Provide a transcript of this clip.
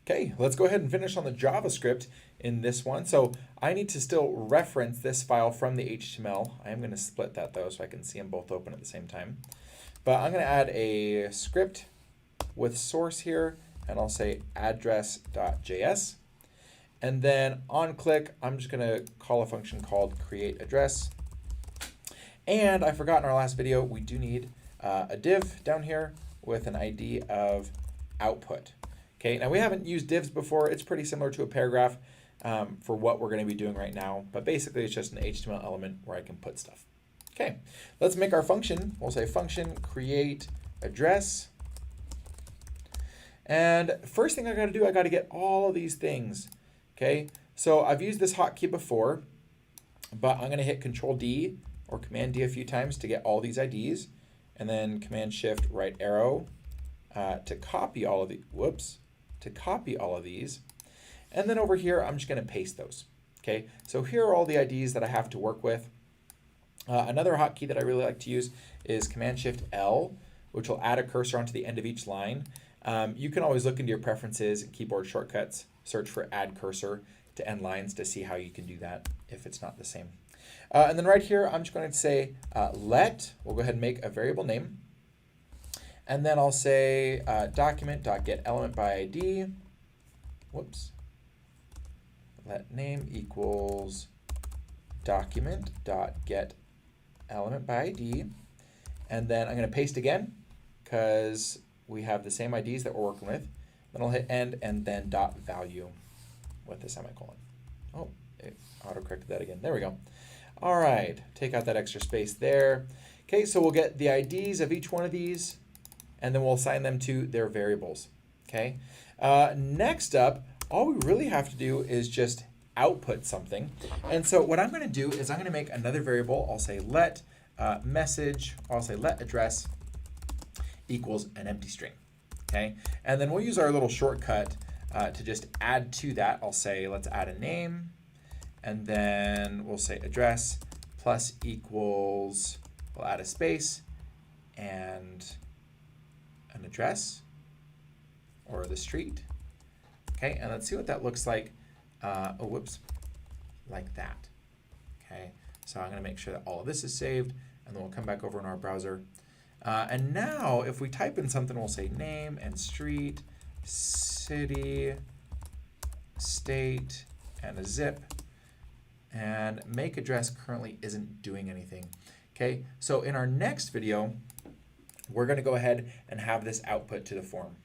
Okay, let's go ahead and finish on the JavaScript in this one. So I need to still reference this file from the HTML. I am going to split that though so I can see them both open at the same time. But I'm going to add a script with source here, and I'll say address.js. And then on click, I'm just going to call a function called createAddress. And I forgot in our last video, we do need a div down here with an ID of output. Okay, now we haven't used divs before. It's pretty similar to a paragraph for what we're going to be doing right now. But basically, it's just an HTML element where I can put stuff. Okay, let's make our function. We'll say function create address. And first thing I got to do, I got to get all of these things. Okay, so I've used this hotkey before, but I'm going to hit Control D or Command D a few times to get all these IDs, and then Command Shift right arrow to copy all of the these. And then over here, I'm just going to paste those. Okay, so here are all the IDs that I have to work with. Another hotkey that I really like to use is Command Shift L, which will add a cursor onto the end of each line. You can always look into your preferences and keyboard shortcuts, search for add cursor to end lines to see how you can do that if it's not the same. And then right here, I'm just going to say we'll go ahead and make a variable name. And then I'll say document.getElementById. Whoops. Let name equals document.getElementById. And then I'm going to paste again because we have the same IDs that we're working with. Then I'll hit end and then dot value with the semicolon. Oh, it auto-corrected that again. There we go. All right, take out that extra space there. Okay, so we'll get the IDs of each one of these, and then we'll assign them to their variables. Okay. Next up, all we really have to do is just output something. And so what I'm going to do is I'm going to make another variable. I'll say let message. I'll say let address equals an empty string. Okay. And then we'll use our little shortcut to just add to that. I'll say let's add a name, and then we'll say address plus equals. We'll add a space and an address or the street. Okay, and let's see what that looks like. Like that. Okay, so I'm going to make sure that all of this is saved, and then we'll come back over in our browser. And now if we type in something, we'll say name and street, city, state, and a zip. And make address currently isn't doing anything. Okay, so in our next video, we're going to go ahead and have this output to the form.